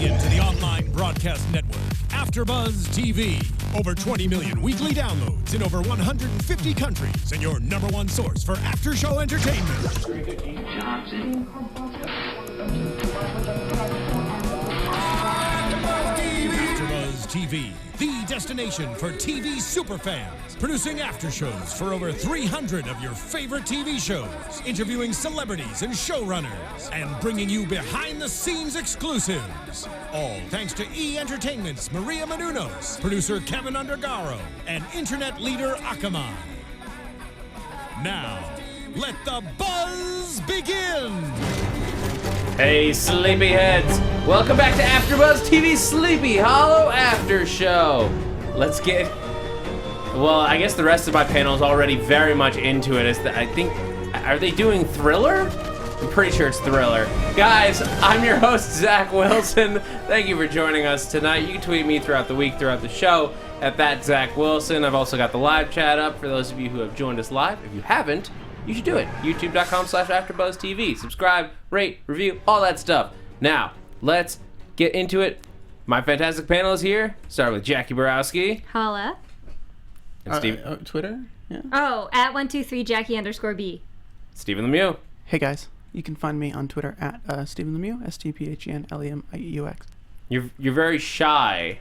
into the online broadcast network, AFTERBUZZ TV. Over 20 million weekly downloads in over 150 countries, and your number one source for after-show entertainment. AFTERBUZZ TV, the destination for TV superfans. Producing after-shows for over 300 of your favorite TV shows. Interviewing celebrities and showrunners. And bringing you behind-the-scenes exclusives. All thanks to E! Entertainment's Maria Menounos, producer Kevin Undergaro, and internet leader Akamai. Now, let the buzz begin! Hey, sleepyheads! Welcome back to AFTERBUZZ TV Sleepy Hollow After Show. Let's get... Well, I guess the rest of my panel is already very much into it. I think... Are they doing Thriller? I'm pretty sure it's Thriller. Guys, I'm your host, Zach Wilson. Thank you for joining us tonight. You can tweet me throughout the week, throughout the show, at that Zach Wilson. I've also got the live chat up for those of you who have joined us live. If you haven't, you should do it. YouTube.com/AfterBuzzTV. Subscribe, rate, review, all that stuff. Now, let's get into it. My fantastic panel is here. Start with Jacque Borowski. Holla. And Steve. Twitter? Yeah. Oh, at 123Jackie_B. Stephen Lemieux. Hey guys, you can find me on Twitter at Stephen Lemieux, StephenLemieux. You're very shy.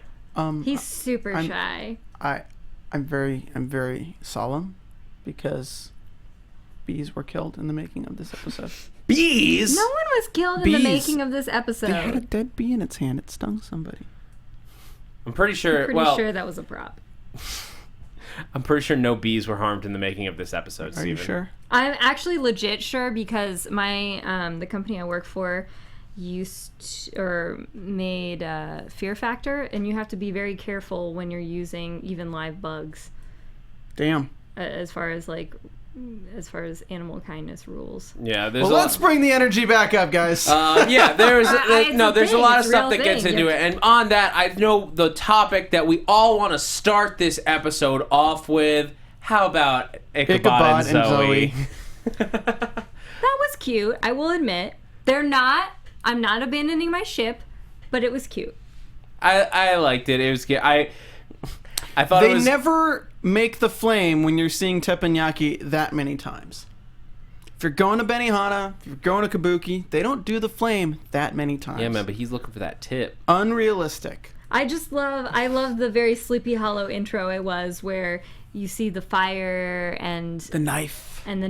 He's super shy. I'm very solemn because bees were killed in the making of this episode. Bees? No one was killed in the making of this episode. They had a dead bee in its hand. It stung somebody. I'm pretty sure. I'm pretty sure that was a prop. I'm pretty sure no bees were harmed in the making of this episode. Are you sure? I'm actually legit sure because my the company I work for made Fear Factor, and you have to be very careful when you're using even live bugs. Damn. As far as animal kindness rules. Yeah, let's bring the energy back up, guys. Yeah, there's a lot of stuff that thing. gets into it, and on that, I know the topic that we all want to start this episode off with. How about Ichabod and Zoe? That was cute. I will admit, I'm not abandoning my ship, but it was cute. I liked it. It was cute. I thought they never make the flame when you're seeing teppanyaki that many times. If you're going to Benihana, if you're going to Kabuki, they don't do the flame that many times. Yeah, man, but he's looking for that tip. Unrealistic. I love the very Sleepy Hollow intro it was, where you see the fire and the knife, and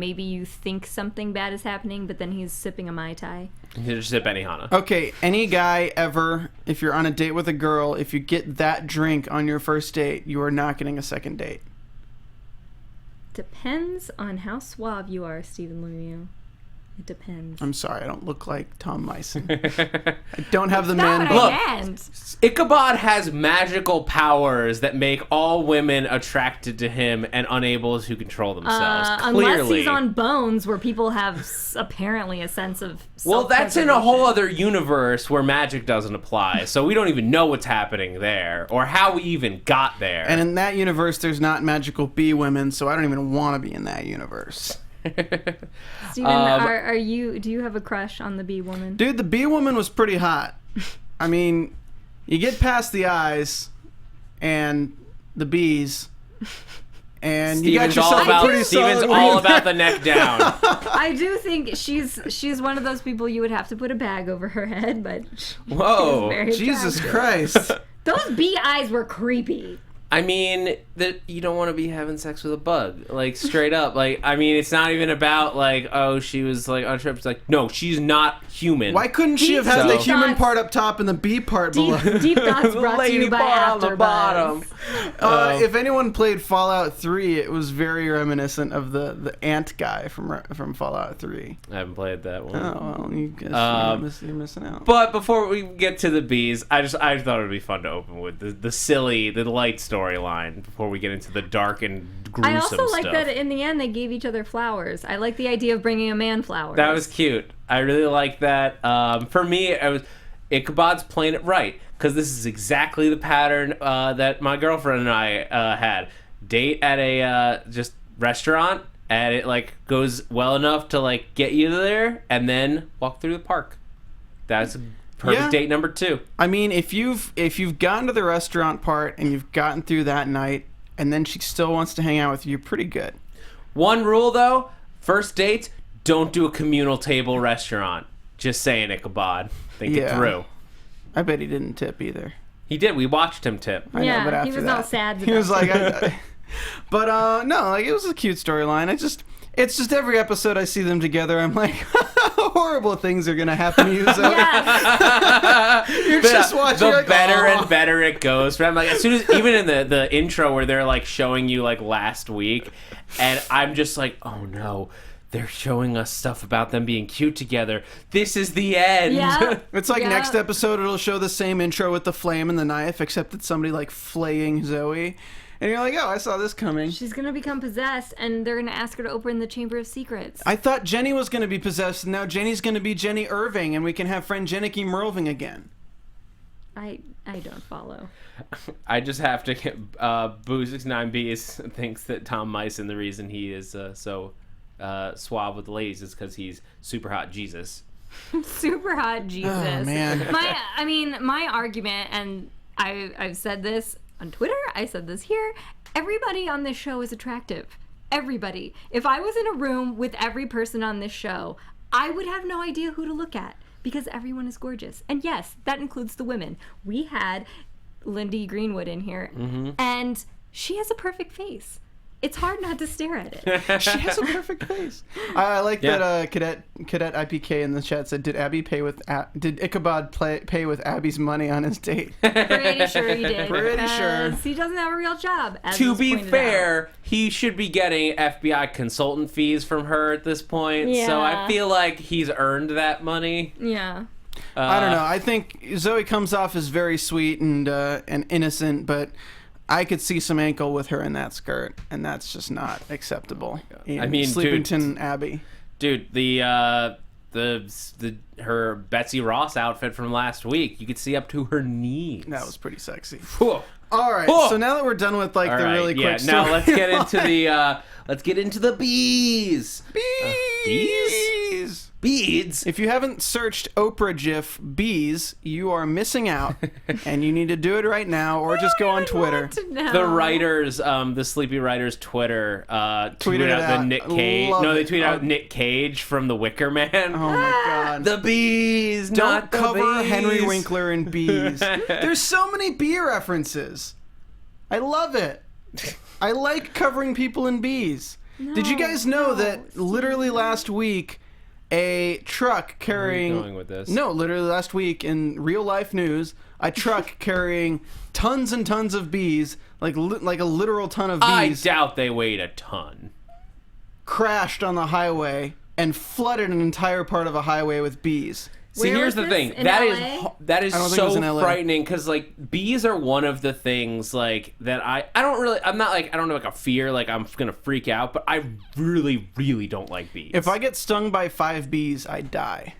maybe you think something bad is happening, but then he's sipping a Mai Tai. He's just at Benihana. Okay, any guy ever, if you're on a date with a girl, if you get that drink on your first date, you are not getting a second date. Depends on how suave you are, Stephen Lemieux. It depends. I'm sorry, I don't look like Tom Mison. I don't have the That's man. not what I meant. Ichabod has magical powers that make all women attracted to him and unable to control themselves. Clearly. Unless he's on Bones, where people have apparently a sense of well, that's in a whole other universe where magic doesn't apply, so we don't even know what's happening there or how we even got there. And in that universe, there's not magical bee women, so I don't even want to be in that universe. Steven, do you have a crush on the bee woman? Dude, the bee woman was pretty hot. I mean, you get past the eyes and the bees, and you got yourself Steven's all about the neck down. I do think she's one of those people you would have to put a bag over her head, but whoa, Jesus Christ. Those bee eyes were creepy. I mean, that you don't want to be having sex with a bug, like straight up. Like, I mean, it's not even about like, oh, she was like on a trip. It's like, no, she's not human. Why couldn't she have had the human part up top and the bee part below? Deep thoughts brought to you by AfterBuzz. If anyone played Fallout 3, it was very reminiscent of the ant guy from Fallout 3. I haven't played that one. Oh well, you guess you're missing out. But before we get to the bees, I thought it would be fun to open with the light storyline before we get into the dark and gruesome stuff. I also like that in the end they gave each other flowers. I like the idea of bringing a man flowers. That was cute. I really like that. For me, Ichabod's playing it right, because this is exactly the pattern that my girlfriend and I had. Date at a just restaurant, and it like goes well enough to like get you there, and then walk through the park. That's Perfect date number 2. I mean, if you've gotten to the restaurant part and you've gotten through that night, and then she still wants to hang out with you, you're pretty good. One rule though: first dates, don't do a communal table restaurant. Just saying, Ichabod. Think it through. I bet he didn't tip either. He did. We watched him tip. I know, but after he was that, all sad. He was like, but no, like it was a cute storyline. It's just every episode I see them together, I'm like, horrible things are gonna happen to you. So you're just watching. The like, better and better it goes. But I'm like, as soon as even in the intro where they're like showing you like last week, and I'm just like, oh no. They're showing us stuff about them being cute together. This is the end. Yeah. It's like next episode it'll show the same intro with the flame and the knife, except it's somebody like flaying Zoe. And you're like, oh, I saw this coming. She's going to become possessed, and they're going to ask her to open the Chamber of Secrets. I thought Jenny was going to be possessed, and now Jenny's going to be Jenny Irving, and we can have friend Jennicky Merving again. I don't follow. I just have to get Boo69B thinks that Tom Mison, the reason he is so suave with the ladies is because he's super hot Jesus. Super hot Jesus. Oh, man. My argument, and I've said this on Twitter, I said this here, everybody on this show is attractive. Everybody. If I was in a room with every person on this show, I would have no idea who to look at because everyone is gorgeous. And yes, that includes the women. We had Lindy Greenwood in here, and she has a perfect face. It's hard not to stare at it. She has a perfect face. I like that Cadet IPK in the chat said, did Ichabod pay with Abby's money on his date? Pretty sure he did. Pretty sure. He doesn't have a real job. To be fair, he should be getting FBI consultant fees from her at this point. Yeah. So I feel like he's earned that money. Yeah. I don't know. I think Zoe comes off as very sweet and innocent, but I could see some ankle with her in that skirt, and that's just not acceptable. I mean, Sleepington Abbey. Dude, her Betsy Ross outfit from last week, you could see up to her knees. That was pretty sexy. Whew. All right, so now that we're done with like the really quick story, now let's get into the bees. Bees. Beads. If you haven't searched Oprah GIF bees, you are missing out, and you need to do it right now, or just go on Twitter. The writers, the Sleepy Writers Twitter, tweeted out the Nick Cage. They tweeted out Nick Cage from The Wicker Man. Oh my God! The bees. Don't cover Henry Winkler in bees. There's so many bee references. I love it. I like covering people in bees. Did you guys know that literally last week, a truck carrying... Where are you going with this? No, literally last week in real life news, a truck carrying tons and tons of bees, like a literal ton of bees... I doubt they weighed a ton. ...crashed on the highway and flooded an entire part of a highway with bees. See, here's the thing. That is so frightening because like bees are one of the things like that I'm not like I don't know like a fear like I'm gonna freak out, but I really don't like bees. If I get stung by 5 bees, I die.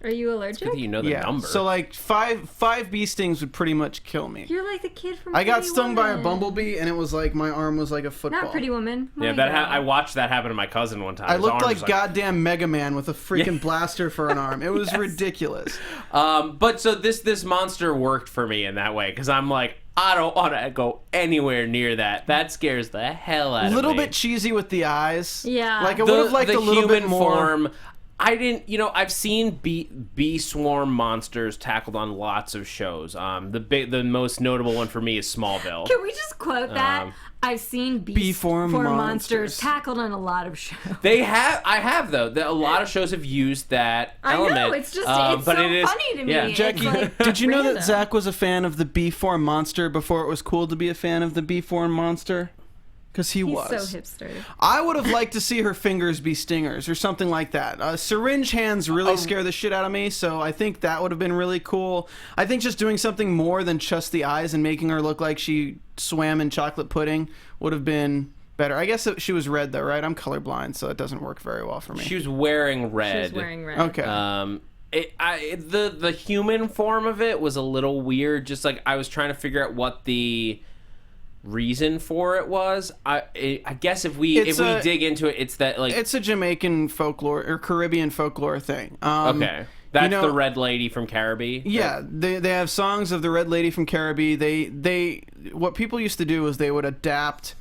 Are you allergic? It's good that you know the number. So like five bee stings would pretty much kill me. You're like the kid from I got stung by a bumblebee, and it was like my arm was like a football. Not Pretty Woman. I watched that happen to my cousin one time. I looked like goddamn Mega Man with a freaking blaster for an arm. It was ridiculous. But so this monster worked for me in that way because I'm like, I don't want to go anywhere near that. That scares the hell out of me. A little bit cheesy with the eyes. Yeah. Like I would have liked a little bit more. Form, I didn't, I've seen bee swarm monsters tackled on lots of shows. The most notable one for me is Smallville. Can we just quote that? I've seen bee swarm monsters tackled on a lot of shows. I have though. A lot of shows have used that element. I know, it's just, it's so funny to me. Yeah. Jackie, did you know that Zach was a fan of the bee form monster before it was cool to be a fan of the bee form monster? Because he's was. So hipster. I would have liked to see her fingers be stingers or something like that. Syringe hands really scare the shit out of me, so I think that would have been really cool. I think just doing something more than just the eyes and making her look like she swam in chocolate pudding would have been better. I guess she was red though, right? I'm colorblind, so it doesn't work very well for me. She was wearing red. She was wearing red. Okay. The human form of it was a little weird. Just like I was trying to figure out what the reason for it was. I guess if we dig into it, it's that like it's a Jamaican folklore or Caribbean folklore thing. Okay. That's the Red Lady from Caribee? Yeah, they have songs of the Red Lady from Caribee. They what people used to do is they would adapt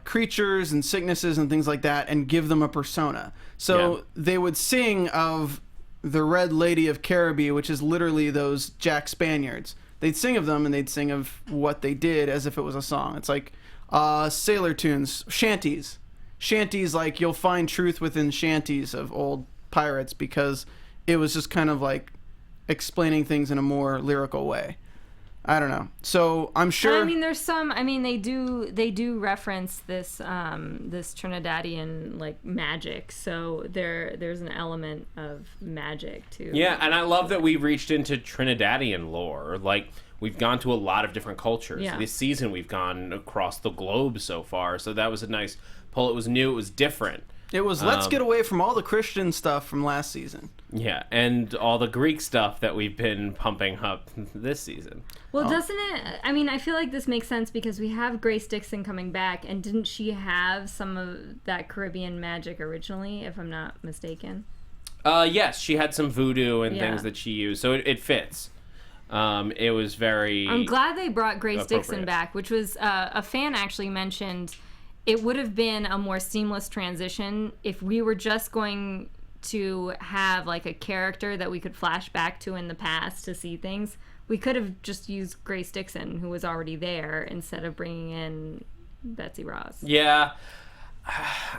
creatures and sicknesses and things like that and give them a persona. So they would sing of the Red Lady of Caribee, which is literally those Jack Spaniards. They'd sing of them, and they'd sing of what they did as if it was a song. It's like sailor tunes, shanties. Shanties, like you'll find truth within shanties of old pirates because it was just kind of like explaining things in a more lyrical way. I don't know. So I'm sure. I mean, there's some. I mean, they do reference this this Trinidadian like magic. So there's an element of magic too. Yeah, and I love that we reached into Trinidadian lore. Like we've gone to a lot of different cultures. Yeah. This season we've gone across the globe so far. So that was a nice pull. It was new. It was different. It was let's get away from all the Christian stuff from last season. Yeah, and all the Greek stuff that we've been pumping up this season. Well, doesn't it? I mean, I feel like this makes sense because we have Grace Dixon coming back, and didn't she have some of that Caribbean magic originally, if I'm not mistaken? Yes, she had some voodoo and things that she used, so it fits. It was very. I'm glad they brought Grace Dixon appropriate. back, which was a fan actually mentioned. It would have been a more seamless transition if we were just going to have like a character that we could flash back to in the past to see things. We could have just used Grace Dixon, who was already there, instead of bringing in Betsy Ross. Yeah.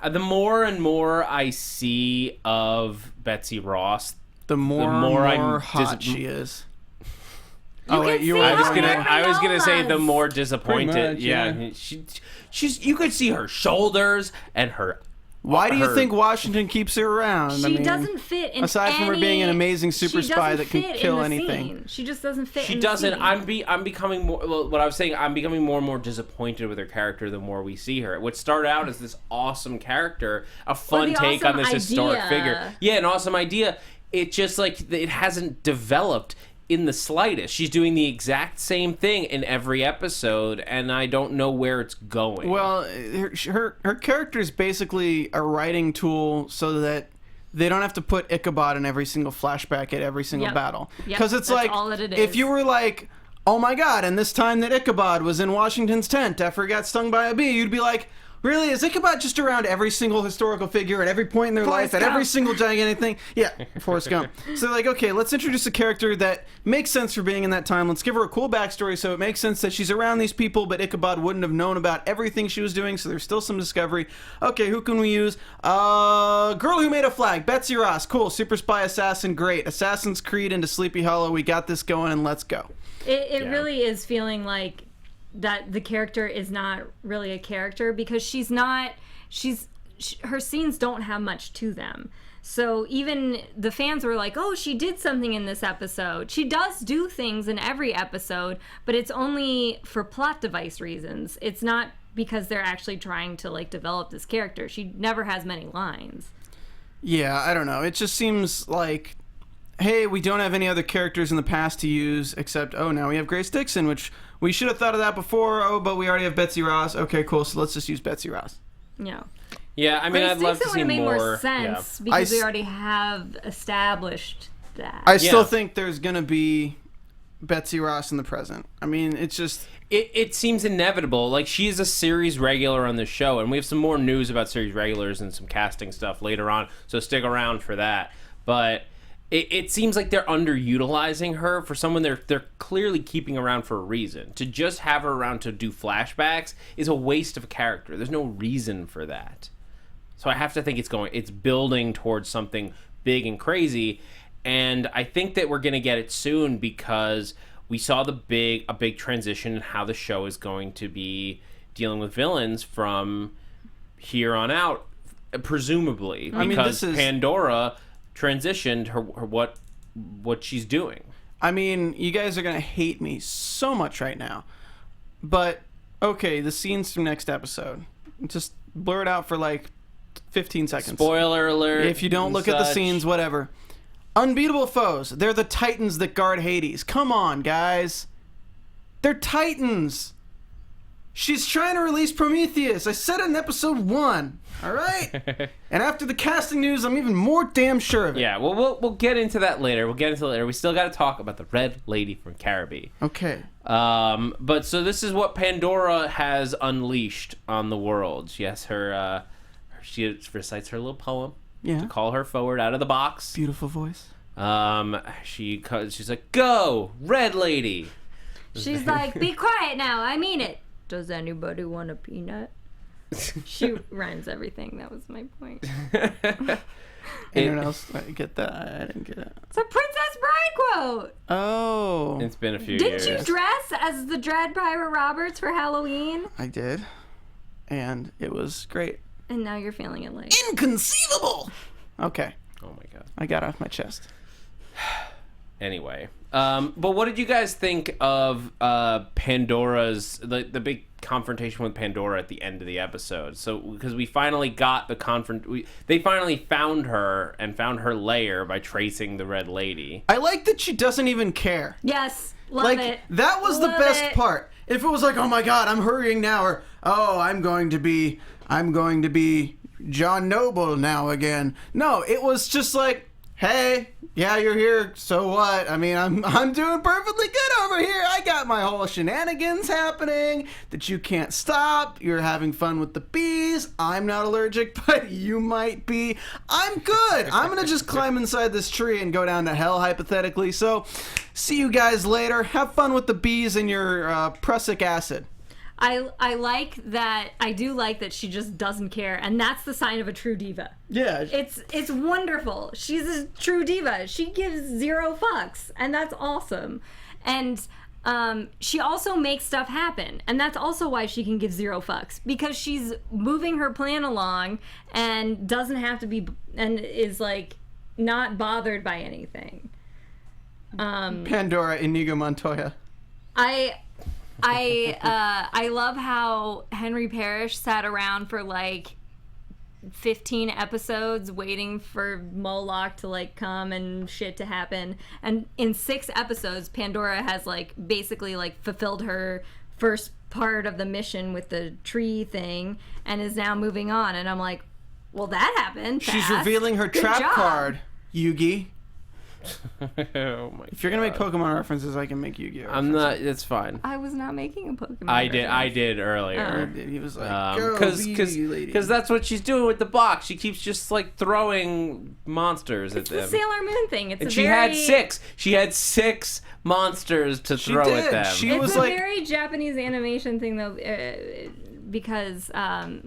The more and more I see of Betsy Ross, The more hot she is. You can see I was gonna say the Violas. more disappointed. Much, yeah. She's you could see her shoulders and her. Why do you think Washington keeps her around? She doesn't fit in aside from her being an amazing super spy that can kill anything. Scene. She just doesn't fit. She in doesn't. The scene. I'm becoming more. Well, what I was saying, I'm becoming more and more disappointed with her character the more we see her. What started out as this awesome character, a fun take on this historic figure. Yeah, an awesome idea. It just like it hasn't developed in the slightest. She's doing the exact same thing in every episode, and I don't know where it's going. Well, her character is basically a writing tool so that they don't have to put Ichabod in every single flashback at every single battle. Because it's that's like, all that it is. if you were like, oh my god, and this time that Ichabod was in Washington's tent after he got stung by a bee, you'd be like, really? Is Ichabod just around every single historical figure at every point in their life, at every single gigantic thing? Yeah, Forrest Gump. So like, okay, let's introduce a character that makes sense for being in that time. Let's give her a cool backstory so it makes sense that she's around these people, but Ichabod wouldn't have known about everything she was doing, so there's still some discovery. Okay, who can we use? Girl Who Made a Flag, Betsy Ross. Cool, super spy assassin, great. Assassin's Creed into Sleepy Hollow. We got this going, and let's go. It really is feeling like that the character is not really a character because her scenes don't have much to them. So even the fans were like, oh, she did something in this episode. She does do things in every episode, but it's only for plot device reasons. It's not because they're actually trying to like develop this character. She never has many lines. Yeah, I don't know. It just seems like, hey, we don't have any other characters in the past to use except, oh, now we have Grace Dixon, which we should have thought of that before. Oh, but we already have Betsy Ross. Okay, cool. So let's just use Betsy Ross. Yeah. Yeah, I mean, Grace I'd love to Dixon see would have made more Yeah. sense because we already have established that. I still think there's going to be Betsy Ross in the present. I mean, it's just... It seems inevitable. Like, she is a series regular on the show, and we have some more news about series regulars and some casting stuff later on, so stick around for that. But it seems like they're underutilizing her for someone they're clearly keeping around for a reason. To just have her around to do flashbacks is a waste of a character. There's no reason for that. So I have to think it's building towards something big and crazy, and I think that we're going to get it soon because we saw a big transition in how the show is going to be dealing with villains from here on out, presumably, because Pandora transitioned her what she's doing. I mean, you guys are gonna hate me so much right now, but okay, the scenes from next episode, just blur it out for like 15 seconds. Spoiler alert. If you don't look at the scenes, whatever. Unbeatable foes. They're the titans that guard Hades. Come on, guys. They're titans. She's trying to release Prometheus. I said it in episode 1. All right? And after the casting news, I'm even more damn sure of it. Yeah, well, we'll get into that later. We still got to talk about the Red Lady from Caribee. Okay. But so this is what Pandora has unleashed on the world. She has she recites her little poem to call her forward out of the box. Beautiful voice. She's like, go, Red Lady. She's like, be quiet now. I mean it. Does anybody want a peanut? She rhymes everything. That was my point. Anyone else get that? I didn't get it. It's a Princess Bride quote. Oh. It's been a few years. Didn't you dress as the Dread Pirate Roberts for Halloween? I did. And it was great. And now you're feeling it like... Inconceivable! Okay. Oh my god. I got it off my chest. Anyway. But what did you guys think of Pandora's... the big confrontation with Pandora at the end of the episode? So, because we finally got the they finally found her and found her lair by tracing the Red Lady. I like that she doesn't even care. Yes. Love it. That was the best part. If it was like, oh my god, I'm hurrying now, or oh, I'm going to be John Noble now again. No, it was just like, hey, yeah, you're here, so what? I mean, I'm doing perfectly good over here. I got my whole shenanigans happening that you can't stop. You're having fun with the bees. I'm not allergic, but you might be. I'm good. I'm going to just climb inside this tree and go down to hell, hypothetically. So, see you guys later. Have fun with the bees and your prussic acid. I like that. I do like that she just doesn't care, and that's the sign of a true diva. Yeah. It's wonderful. She's a true diva. She gives zero fucks, and that's awesome. And she also makes stuff happen, and that's also why she can give zero fucks, because she's moving her plan along and doesn't have to be, and is like not bothered by anything. Pandora, Inigo Montoya. I love how Henry Parrish sat around for like 15 episodes waiting for Moloch to like come and shit to happen, and in 6 episodes Pandora has like basically like fulfilled her first part of the mission with the tree thing and is now moving on, and I'm like, well, that happened fast. She's revealing her Good trap job. card, Yugi. Oh my If you're gonna make Pokemon references, I can make Yu-Gi-Oh. I'm not. It's fine. I was not making a Pokemon I did earlier. He was like, go, because that's what she's doing with the box. She keeps just like throwing monsters It's at the them. Sailor Moon thing. It's And a she very... had 6. She had 6 monsters to throw did. at them. She It's was a like, very Japanese animation thing, though, because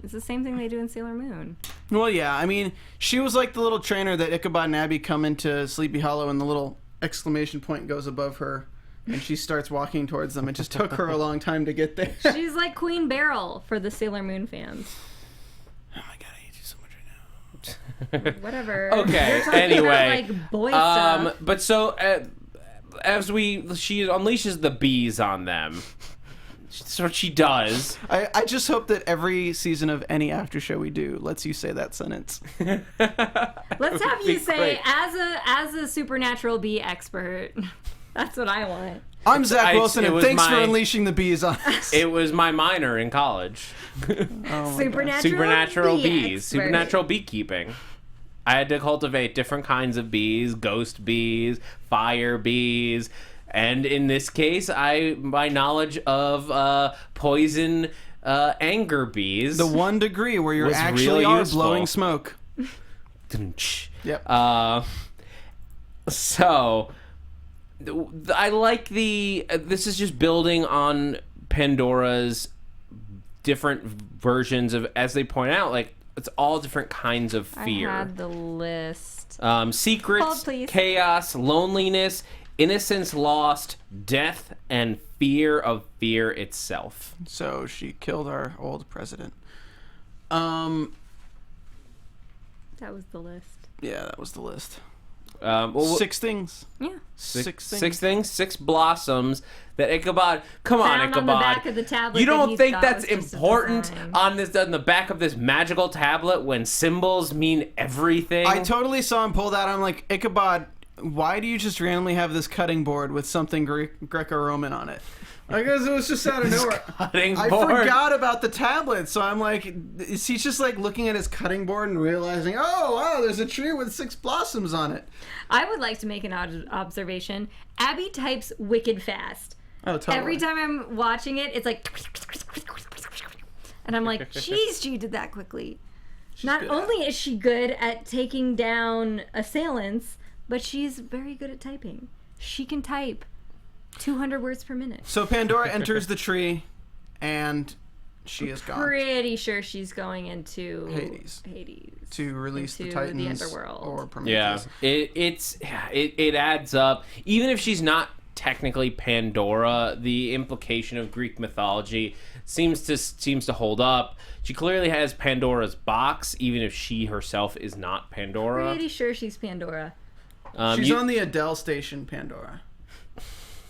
it's the same thing they do in Sailor Moon. well, yeah. I mean, she was like the little trainer that Ichabod and Abby come into Sleepy Hollow, and the little exclamation point goes above her, and she starts walking towards them. It just took her a long time to get there. She's like Queen Beryl for the Sailor Moon fans. Oh my god, I hate you so much right now. Whatever. Okay. You're talking Anyway, about, like, boy stuff. but so as she unleashes the bees on them. That's what she does. I just hope that every season of any after show we do lets you say that sentence. Let's have you say, great. as a supernatural bee expert, that's what I want. I'm Zach Wilson, it and was thanks for my- unleashing the bees on us. It was my minor in college. Supernatural bees. expert. Supernatural beekeeping. I had to cultivate different kinds of bees, ghost bees, fire bees, and in this case, my knowledge of poison anger bees. The 1 degree where you're was actually real useful. blowing smoke. Yep. So I like this is just building on Pandora's different versions of, as they point out, like it's all different kinds of fear. I had the list. Secrets, Hold, please. chaos, loneliness, innocence lost, death, and fear of fear itself. So she killed our old president. That was the list. Yeah, that was the list. Well, 6 things. Yeah. Six things. 6 things, 6 blossoms that Ichabod. Come on, Found Ichabod. on the back of the tablet You that don't he think thought that's was just a important design. on the back of this magical tablet when symbols mean everything? I totally saw him pull that. I'm like, Ichabod, why do you just randomly have this cutting board with something Greco-Roman on it? I guess it was just out of nowhere. Cutting I board. forgot about the tablet, so I'm like, is he just like looking at his cutting board and realizing, oh wow, there's a tree with 6 blossoms on it. I would like to make an observation. Abby types wicked fast. Oh, totally. Every time I'm watching it, it's like, and I'm like, geez, she did that quickly. Not only is she good at taking down assailants, but she's very good at typing. She can type 200 words per minute. So Pandora enters the tree, and she is gone. Pretty sure she's going into Hades. To release the into Titans the underworld. or Prometheus. Yeah, it adds up. Even if she's not technically Pandora, the implication of Greek mythology seems to hold up. She clearly has Pandora's box, even if she herself is not Pandora. Pretty sure she's Pandora. She's on the Adele station, Pandora,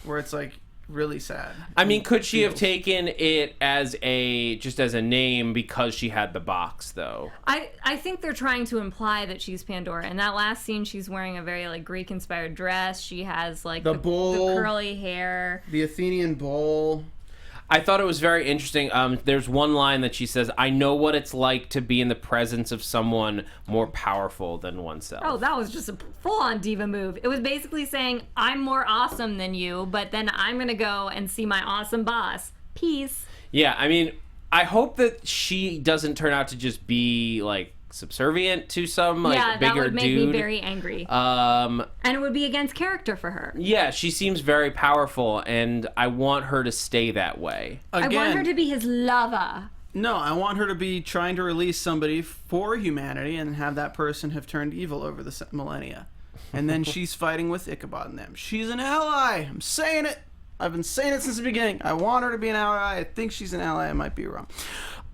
where it's like really sad. I mean, could she have taken it as a name because she had the box, though? I think they're trying to imply that she's Pandora. In that last scene, she's wearing a very like Greek-inspired dress. She has like the bowl, the curly hair, the Athenian bowl. I thought it was very interesting. There's one line that she says, "I know what it's like to be in the presence of someone more powerful than oneself." Oh, that was just a full-on diva move. It was basically saying, I'm more awesome than you, but then I'm going to go and see my awesome boss. Peace. Yeah, I mean, I hope that she doesn't turn out to just be, like, subservient to some, like, bigger dude. Yeah, that would make me very angry. And it would be against character for her. Yeah, she seems very powerful, and I want her to stay that way. Again, I want her to be his lover. No, I want her to be trying to release somebody for humanity and have that person have turned evil over the millennia. And then she's fighting with Ichabod and them. She's an ally. I'm saying it. I've been saying it since the beginning. I want her to be an ally. I think she's an ally. I might be wrong.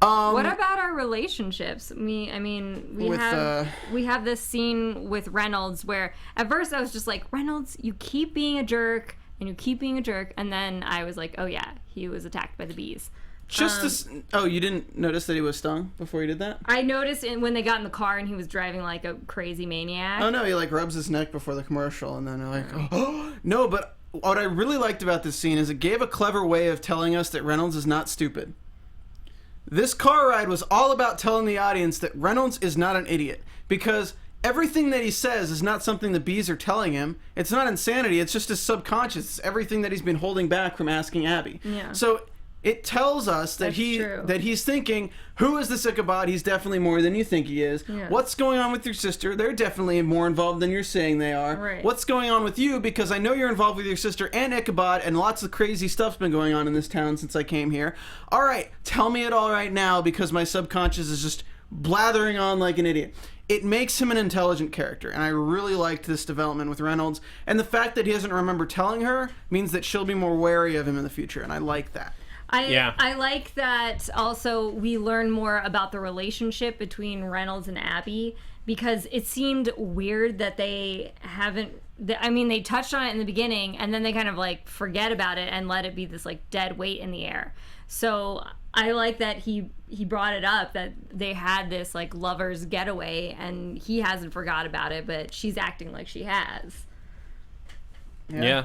What about our relationships? We have this scene with Reynolds where at first I was just like, Reynolds, you keep being a jerk and you keep being a jerk, and then I was like, oh yeah, he was attacked by the bees. You didn't notice that he was stung before you did that? I noticed when they got in the car and he was driving like a crazy maniac. Oh no, he like rubs his neck before the commercial, and then they're like, oh no. But what I really liked about this scene is it gave a clever way of telling us that Reynolds is not stupid. This car ride was all about telling the audience that Reynolds is not an idiot, because everything that he says is not something the bees are telling him. It's not insanity, it's just his subconscious. It's everything that he's been holding back from asking Abby. Yeah. So it tells us that he's thinking, who is this Ichabod? He's definitely more than you think he is. Yeah. What's going on with your sister? They're definitely more involved than you're saying they are. Right. What's going on with you? Because I know you're involved with your sister and Ichabod, and lots of crazy stuff's been going on in this town since I came here. All right, tell me it all right now, because my subconscious is just blathering on like an idiot. It makes him an intelligent character, and I really liked this development with Reynolds. And the fact that he doesn't remember telling her means that she'll be more wary of him in the future, and I like that. I like that also we learn more about the relationship between Reynolds and Abby, because it seemed weird that they haven't, they touched on it in the beginning and then they kind of like forget about it and let it be this like dead weight in the air. So I like that he brought it up, that they had this like lovers getaway and he hasn't forgot about it, but she's acting like she has. Yeah.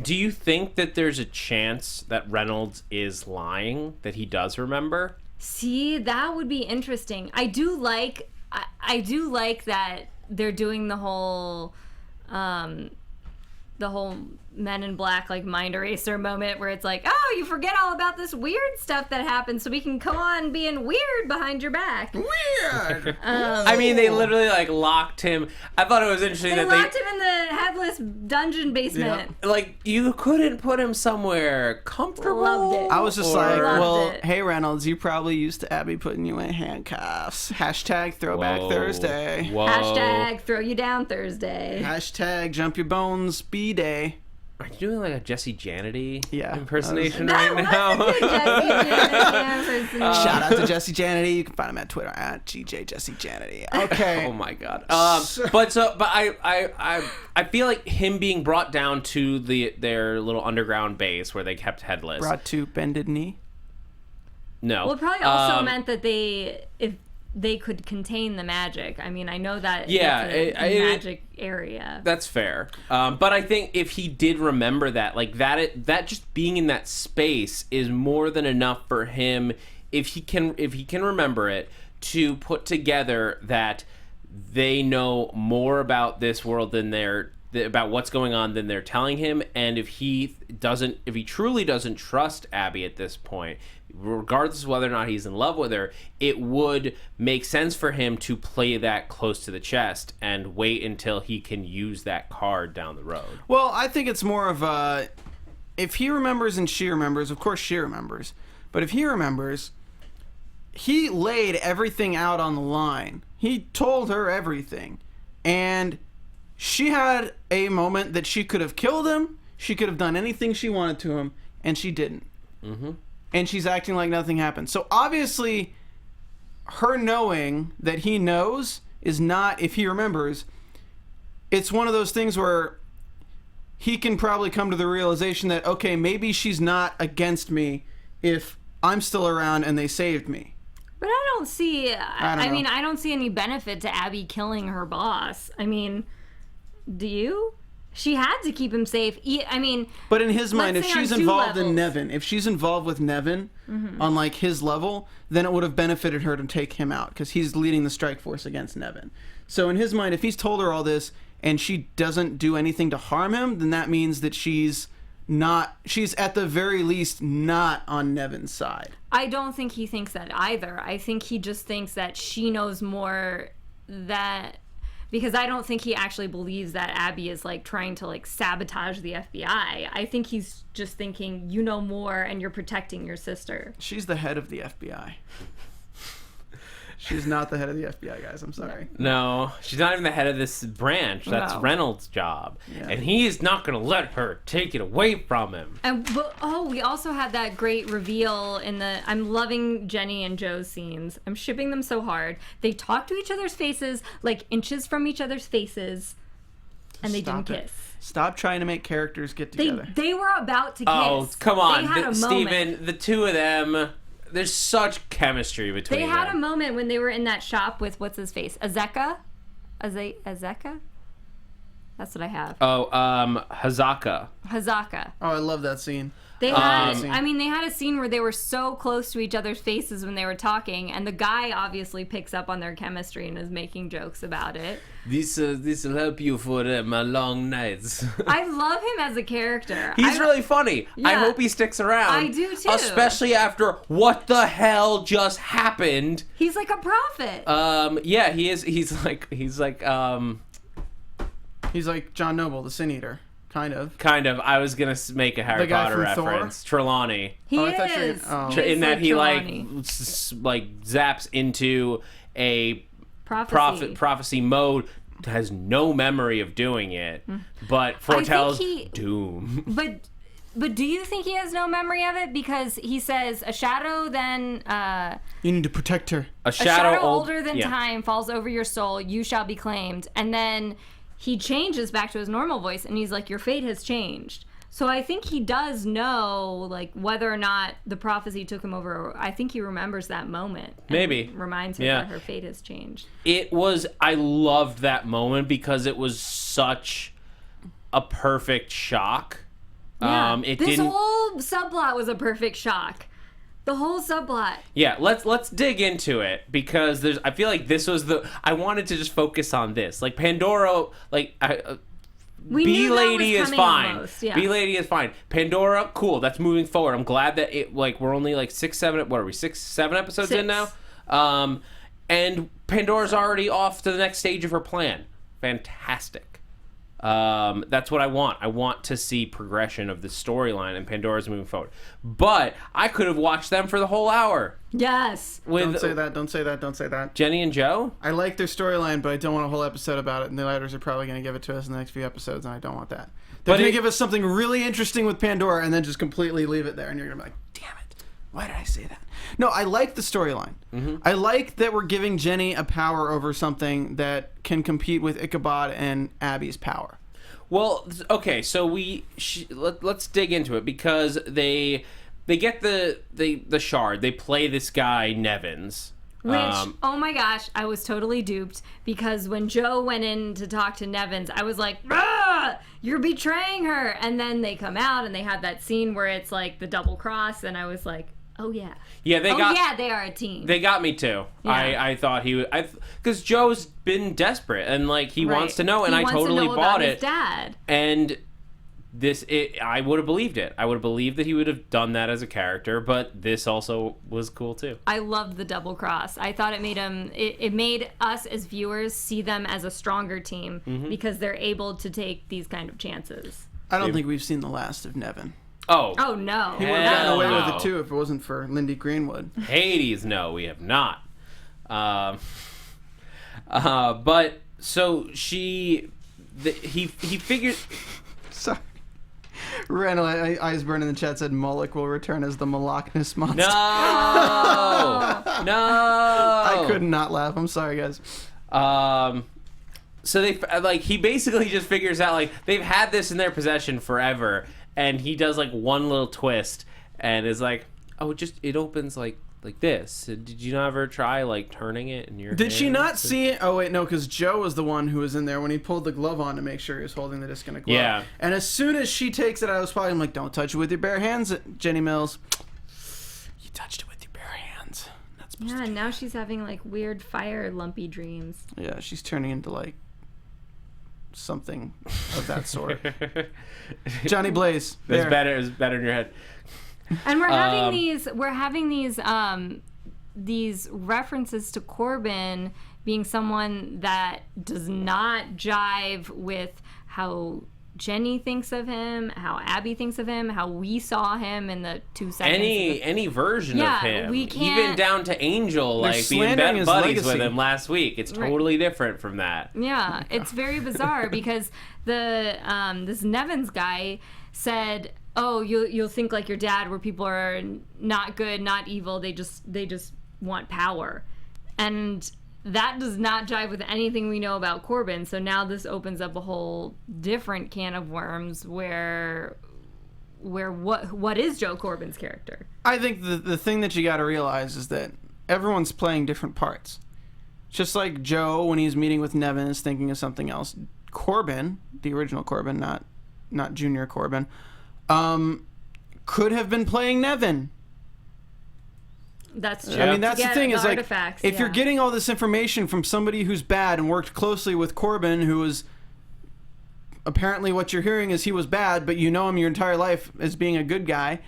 Do you think that there's a chance that Reynolds is lying, that he does remember? See, that would be interesting. I do like that they're doing the whole Men in Black like mind eraser moment where it's like, oh, you forget all about this weird stuff that happened so we can come on being weird behind your back. Weird! I mean, they literally like locked him. I thought it was interesting They that locked him in the headless dungeon basement. Yeah. Like, you couldn't put him somewhere comfortable. Loved it. I was just like, Loved well, it. hey Reynolds, you probably used to Abby putting you in handcuffs. Hashtag Throwback Thursday. Whoa. Hashtag throw you down Thursday. Hashtag Jump Your Bones B-Day. Are you doing like a Jesse Janity impersonation That right now? was a Jesse Janity impersonation. Shout out to Jesse Janity. You can find him at Twitter at GJ Jesse Janity. Okay. Oh my god. But I feel like him being brought down to their little underground base where they kept Headless. Brought to Bended Knee. No. Well, it probably also meant that they could contain the magic. I mean, I know that Yeah, that's a magic area. That's fair. But I think if he did remember that, like that just being in that space is more than enough for him, if he can remember it, to put together that they know more about this world than about what's going on than they're telling him. And if he truly doesn't trust Abby at this point, regardless of whether or not he's in love with her, it would make sense for him to play that close to the chest and wait until he can use that card down the road. Well, I think it's more of a, if he remembers and she remembers, of course she remembers, but if he remembers, he laid everything out on the line. He told her everything, and she had a moment that she could have killed him, she could have done anything she wanted to him, and she didn't. Mm-hmm. And she's acting like nothing happened. So obviously, her knowing that he knows is not, if he remembers, it's one of those things where he can probably come to the realization that, okay, maybe she's not against me if I'm still around and they saved me. But I don't see, I don't know. I don't see any benefit to Abby killing her boss. I mean, do you? She had to keep him safe. I mean, but in his mind, if let's say she's on 2 involved in levels. Nevin, if she's involved with Nevin on like his level, then it would have benefited her to take him out because he's leading the strike force against Nevin. So in his mind, if he's told her all this and she doesn't do anything to harm him, then that means that she's at the very least not on Nevin's side. I don't think he thinks that either. I think he just thinks that she knows more because I don't think he actually believes that Abby is like trying to like sabotage the FBI. I think he's just thinking, you know more and you're protecting your sister. She's the head of the FBI. She's not the head of the FBI, guys. I'm sorry. No, she's not even the head of this branch. That's No. Reynolds' job. Yeah. And he is not going to let her take it away from him. And we also had that great reveal in I'm loving Jenny and Joe's scenes. I'm shipping them so hard. They talk to each other's faces, like inches from each other's faces, and they Stop didn't it. kiss. Stop trying to make characters get together. They were about to kiss. Oh, come on. They had a moment. Stephen, the two of them, there's such chemistry between They them. had a moment when they were in that shop with, what's his face? Azeka? Azeka? That's what I have. Oh, Hazaka. Hazaka. Oh, I love that scene. They had, they had a scene where they were so close to each other's faces when they were talking, and the guy obviously picks up on their chemistry and is making jokes about it. This will help you for my long nights. I love him as a character. He's really funny. I Yeah. hope he sticks around. I do too. Especially after what the hell just happened. He's like a prophet. Yeah, he is. He's like He's like John Noble, the Sin Eater. Kind of. I was gonna make a Harry The guy Potter from Thor? reference. Trelawney. he I thought you were is. gonna- oh. He is In that he Trelawney. like zaps into a prophecy mode, has no memory of doing it, but foretells doom. But do you think he has no memory of it? Because he says a shadow then You need to protect her. A a shadow older than yeah. time falls over your soul, you shall be claimed. And then he changes back to his normal voice and he's like, your fate has changed. So I think he does know, like, whether or not the prophecy took him over. I think he remembers that moment. And Maybe. reminds her Yeah. that her fate has changed. I loved that moment because it was such a perfect shock. Yeah. It this didn't. whole subplot was a perfect shock. The whole subplot. Yeah, let's dig into it because I feel like this was I wanted to just focus on this. Like Pandora, like We knew that B-Lady was is coming fine. almost, yeah. B-Lady is fine. Pandora, cool. That's moving forward. I'm glad that we're only like 6, 7. What are we? 6, 7 episodes in now. And Pandora's already off to the next stage of her plan. Fantastic. That's what I want. I want to see progression of the storyline, and Pandora's moving forward. But I could have watched them for the whole hour. Yes. With Don't say that. Don't say that. Don't say that. Jenny and Joe. I like their storyline, but I don't want a whole episode about it. And the writers are probably going to give it to us in the next few episodes, and I don't want that. They're going to give us something really interesting with Pandora, and then just completely leave it there, and you're going to be like, damn it. Why did I say that? No, I like the storyline. Mm-hmm. I like that we're giving Jenny a power over something that can compete with Ichabod and Abby's power. Well, okay, so let's dig into it because they get the shard. They play this guy Nevins, Which, oh my gosh, I was totally duped because when Joe went in to talk to Nevins, I was like, ah, you're betraying her. And then they come out and they have that scene where it's like the double cross, and I was like, oh yeah. Yeah, they are a team. They got me too. Yeah. I thought he would, because Joe's been desperate and like he wants to know, and I totally bought it. His dad. And I would have believed it. I would have believed that he would have done that as a character, but this also was cool too. I loved the double cross. I thought it made it made us as viewers see them as a stronger team because they're able to take these kind of chances. I don't think we've seen the last of Nevin. Oh no. He would have gotten away with it too if it wasn't for Lindy Greenwood. Hades, no, we have not. But so he figured. Sorry. Randall Eyes Burn in the chat said Moloch will return as the Malachnus monster. No! I could not laugh. I'm sorry, guys. So he basically just figures out, like, they've had this in their possession forever, and he does, like, one little twist, and is like, oh, it opens, like this. Did you not ever try, like, turning it in your Did she not see it? Oh, wait, no, because Joe was the one who was in there when he pulled the glove on to make sure he was holding the disc in a glove. Yeah. And as soon as she takes it out of his pocket, I'm like, don't touch it with your bare hands, Jenny Mills. You touched it with your bare hands. That's supposed to and now she's having, like, weird fire lumpy dreams. Yeah, she's turning into, like, something of that sort. Johnny Blaze. It's better in your head. And we're having these references to Corbin being someone that does not jive with how Jenny thinks of him, how Abby thinks of him, how we saw him in the 2 seconds. Any version of him, we can't, even down to Angel, like being buddies legacy with him last week. It's totally different from that. Yeah, it's very bizarre because this Nevins guy said, oh, you'll think like your dad, where people are not good, not evil. They just want power, and that does not jive with anything we know about Corbin. So now this opens up a whole different can of worms where what is Joe Corbin's character? I think the thing that you got to realize is that everyone's playing different parts. Just like Joe, when he's meeting with Nevin, is thinking of something else. Corbin, the original Corbin, not Junior Corbin, could have been playing Nevin. That's true. I mean, that's the thing, is like, if you're yeah. getting all this information from somebody who's bad and worked closely with Corbin, who is apparently, what you're hearing is he was bad, but you know him your entire life as being a good guy,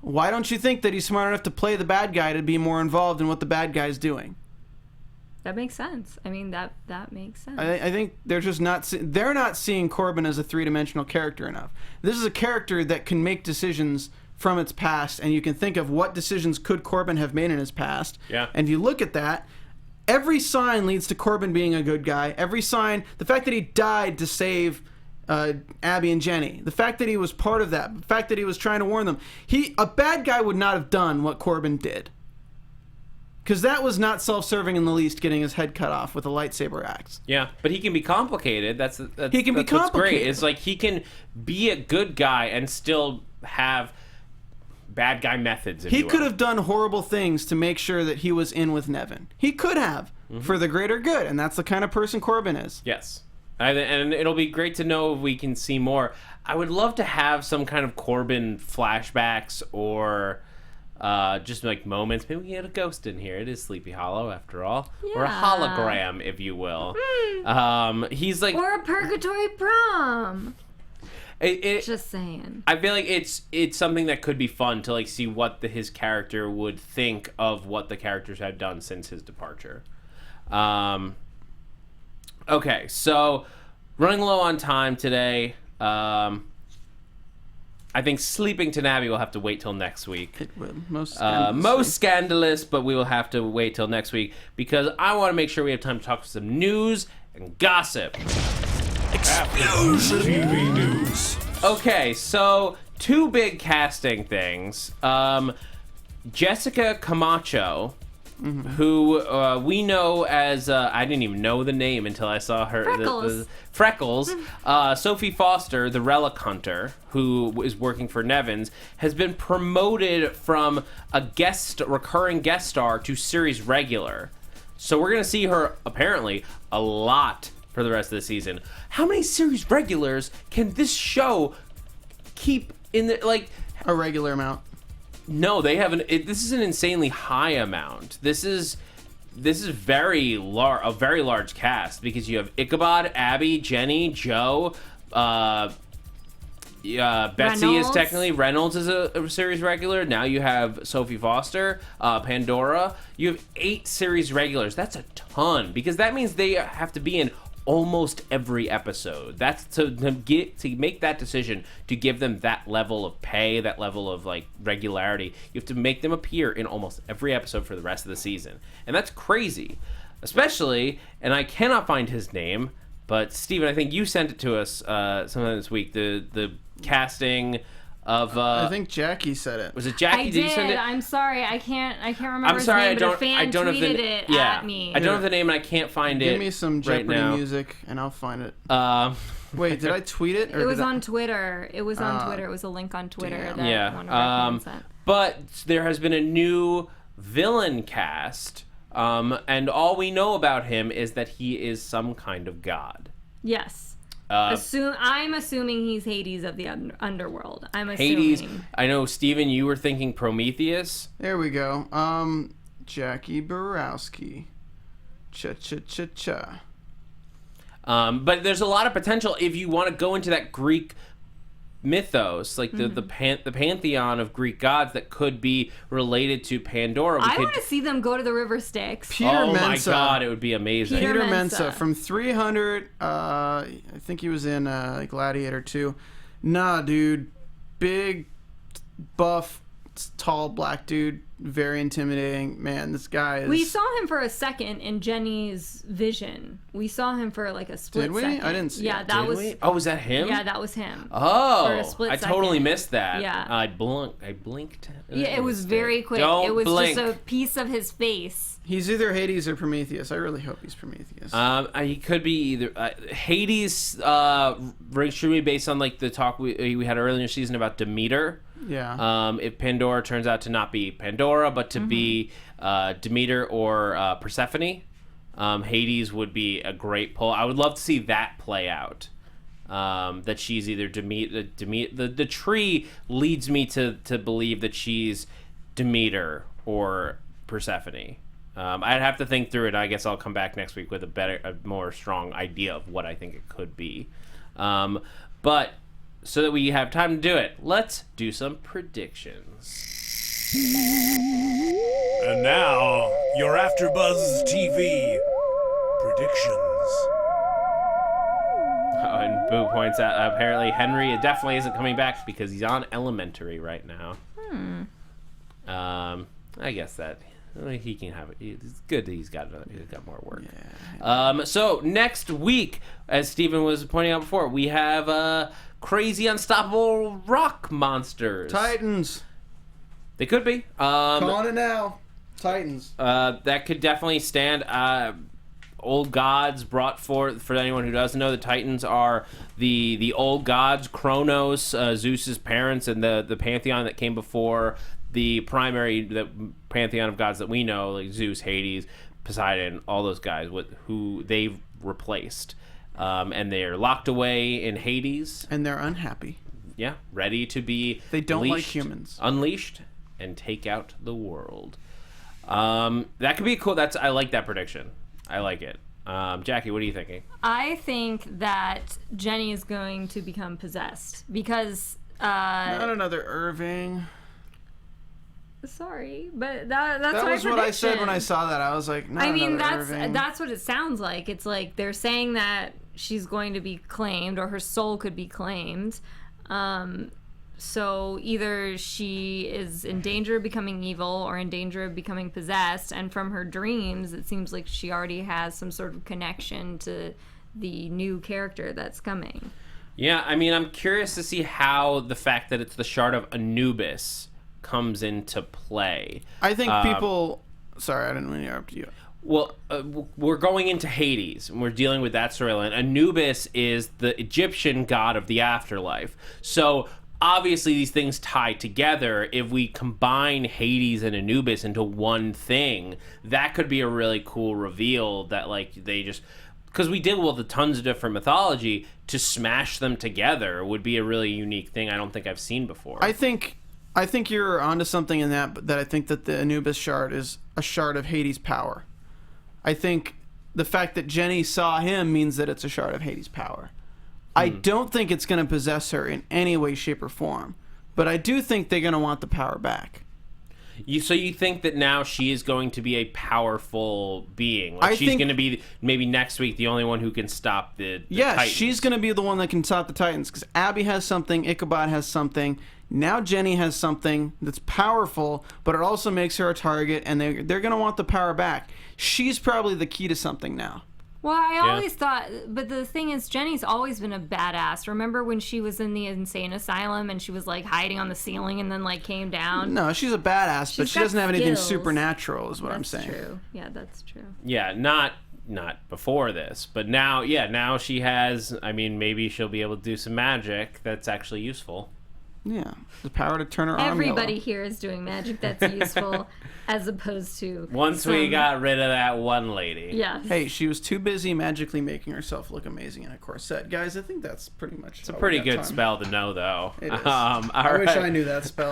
why don't you think that he's smart enough to play the bad guy, to be more involved in what the bad guy's doing? That makes sense. I mean, that makes sense. I think they're just they're not seeing Corbin as a three-dimensional character enough. This is a character that can make decisions from its past, and you can think of what decisions could Corbin have made in his past. Yeah. And if you look at that, every sign leads to Corbin being a good guy. Every sign, the fact that he died to save Abby and Jenny, the fact that he was part of that, the fact that he was trying to warn them. A bad guy would not have done what Corbin did. Because that was not self-serving in the least, getting his head cut off with a lightsaber axe. Yeah, but he can be complicated. He can be complicated. What's great. It's like he can be a good guy and still have bad guy methods. He could have done horrible things to make sure that he was in with Nevin. He could have, for the greater good, and that's the kind of person Corbin is. Yes. And it'll be great to know if we can see more. I would love to have some kind of Corbin flashbacks or just like moments. Maybe we can get a ghost in here. It is Sleepy Hollow, after all. Yeah. Or a hologram, if you will. He's like... Or a purgatory prom. Just saying. I feel like it's something that could be fun to like see what his character would think of what the characters have done since his departure. Okay, so running low on time today. I think Sleeping to Nabby will have to wait till next week. It will. Most scandalous, but we will have to wait till next week because I want to make sure we have time to talk some news and gossip. Explosion TV news. Okay, so 2 big casting things. Jessica Camacho who we know as I didn't even know the name until I saw her. Freckles. Sophie Foster, the relic hunter, who is working for Nevins, has been promoted from a recurring guest star to series regular. So we're gonna see her apparently a lot for the rest of the season. How many series regulars can this show keep in the A regular amount. No, they haven't. This is an insanely high amount. This is a very large cast because you have Ichabod, Abby, Jenny, Joe, Betsy is technically Reynolds is a series regular. Now you have Sophie Foster, Pandora. You have 8 series regulars. That's a ton because that means they have to be in almost every episode. That's to make that decision to give them that level of pay, that level of regularity. You have to make them appear in almost every episode for the rest of the season, and that's crazy. Especially, and I cannot find his name, but Stephen, I think you sent it to us sometime this week. The casting of I think Jackie said it. Was it Jackie? I did. You send it? I'm sorry, I can't remember. I'm sorry, his name, but a fan I don't have tweeted the it at me. I don't have the name and I can't find it. Give me some right Jeopardy now. music and I'll find it. Wait, did I tweet it? Or It was did I- on Twitter. It was on Twitter. It was a link on Twitter damn. that one of our fans sent. But there has been a new villain cast, and all we know about him is that he is some kind of god. Yes. I'm assuming he's Hades of the underworld. I'm assuming. Hades. I know, Stephen, you were thinking Prometheus. There we go. Jacque Borowski. Cha. But there's a lot of potential if you want to go into that Greek mythos, the pantheon of Greek gods that could be related to Pandora. I want to see them go to the River Styx. Peter oh Mensa. my god, it would be amazing. Peter Peter Mensa. Mensa from 300. I think he was in Gladiator 2. Nah, dude. Big, buff, tall black dude. Very intimidating. Man, this guy is... We saw him for a second in Jenny's vision. We saw him for a split Did we? second. I didn't see Yeah, it. that Did was... we? Oh, was that him? Yeah, that was him. Oh, For a split I totally second. missed that. Yeah. I blinked. Yeah, it was very quick. Don't it was blink. just a piece of his face. He's either Hades or Prometheus. I really hope he's Prometheus. He could be either. Hades rings true to me based on the talk we had earlier in the season about Demeter. Yeah. If Pandora turns out to not be Pandora, but to be Demeter or Persephone, Hades would be a great pull. I would love to see that play out. That she's either Demeter. The tree leads me to believe that she's Demeter or Persephone. I'd have to think through it. I guess I'll come back next week with a more strong idea of what I think it could be. But so that we have time to do it, let's do some predictions. And now, your AfterBuzz TV predictions. Oh, and Boo points out apparently Henry definitely isn't coming back because he's on elementary right now. I guess that he can have it. It's good that he's got more work. Yeah. So next week, as Stephen was pointing out before, we have crazy unstoppable rock monsters. Titans. They could be. Calling it now. Titans. That could definitely stand. Old gods brought forth. For anyone who doesn't know, the Titans are the old gods, Kronos, Zeus's parents, and the pantheon that came before the pantheon of gods that we know, like Zeus, Hades, Poseidon, all those guys who they've replaced. And they're locked away in Hades. And they're unhappy. Yeah, ready to be They don't like humans. Unleashed and take out the world. That could be cool. I like that prediction. I like it. Jackie, what are you thinking? I think that Jenny is going to become possessed because... Not another Irving. Sorry, but that's That my was what I said prediction. when I saw that. I was like, not I mean, another Irving. that's what it sounds like. It's like they're saying that she's going to be claimed, or her soul could be claimed. So either she is in danger of becoming evil or in danger of becoming possessed. And from her dreams, it seems like she already has some sort of connection to the new character that's coming. Yeah, I mean, I'm curious to see how the fact that it's the shard of Anubis comes into play. I think people sorry, I didn't interrupt you. Well, we're going into Hades, and we're dealing with that storyline. Anubis is the Egyptian god of the afterlife. So, obviously, these things tie together. If we combine Hades and Anubis into one thing, that could be a really cool reveal that, like, they just... Because we deal with tons of different mythology, to smash them together would be a really unique thing I don't think I've seen before. I think you're onto something in that I think that the Anubis shard is a shard of Hades' power. I think the fact that Jenny saw him means that it's a shard of Hades' power. I don't think it's going to possess her in any way, shape, or form. But I do think they're going to want the power back. So you think that now she is going to be a powerful being? Like she's going to be, maybe next week, the only one who can stop the Titans. She's going to be the one that can stop the Titans. Because Abby has something, Ichabod has something. Now Jenny has something that's powerful, but it also makes her a target, and they're going to want the power back. She's probably the key to something now. Well, I always thought, but the thing is, Jenny's always been a badass. Remember when she was in the insane asylum and she was like hiding on the ceiling and then like came down? No, she's a badass, but she doesn't have anything skills. supernatural, is what I'm saying. That's true. Yeah, that's true. Yeah, not before this, but now, now she has. I mean, maybe she'll be able to do some magic that's actually useful. Yeah, the power to turn her arm Everybody yellow. here is doing magic that's useful, as opposed to once we got rid of that one lady. Yes. Hey, she was too busy magically making herself look amazing in a corset. Guys, I think that's pretty much. It's a pretty good spell to know, though. It is. I wish I knew that spell.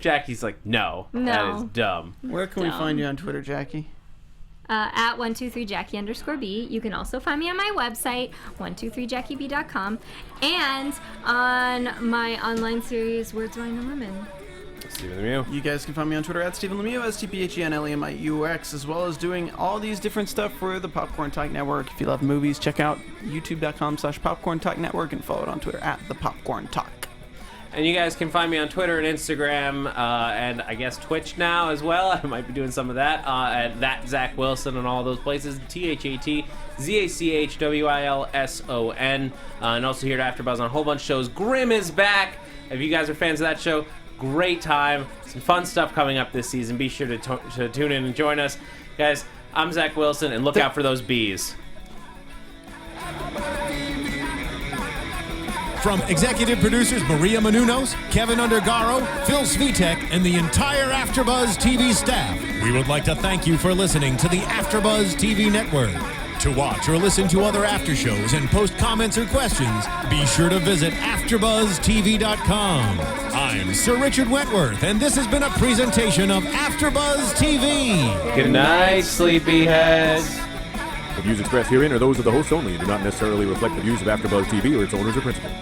Jackie's like, no, that is dumb. Where can we find you on Twitter, Jackie? At 123Jackie_B. You can also find me on my website, 123JackieB.com, and on my online series, Words Wine and Women. Stephen Lemieux. You guys can find me on Twitter at Stephen Lemieux, STPHENLEMIUX, as well as doing all these different stuff for the Popcorn Talk Network. If you love movies, check out youtube.com/Popcorn Talk Network and follow it on Twitter at the Popcorn Talk. And you guys can find me on Twitter and Instagram, and I guess Twitch now as well. I might be doing some of that at that Zach Wilson and all those places. ThatZachWilson. And also here at AfterBuzz on a whole bunch of shows. Grimm is back. If you guys are fans of that show, great time. Some fun stuff coming up this season. Be sure to tune in and join us. Guys, I'm Zach Wilson, and look out for those bees. From executive producers Maria Menounos, Kevin Undergaro, Phil Svitek, and the entire AfterBuzz TV staff, we would like to thank you for listening to the AfterBuzz TV network. To watch or listen to other after shows and post comments or questions, be sure to visit AfterBuzzTV.com. I'm Sir Richard Wentworth, and this has been a presentation of AfterBuzz TV. Good night, sleepyheads. The views expressed herein are those of the hosts only and do not necessarily reflect the views of AfterBuzz TV or its owners or principals.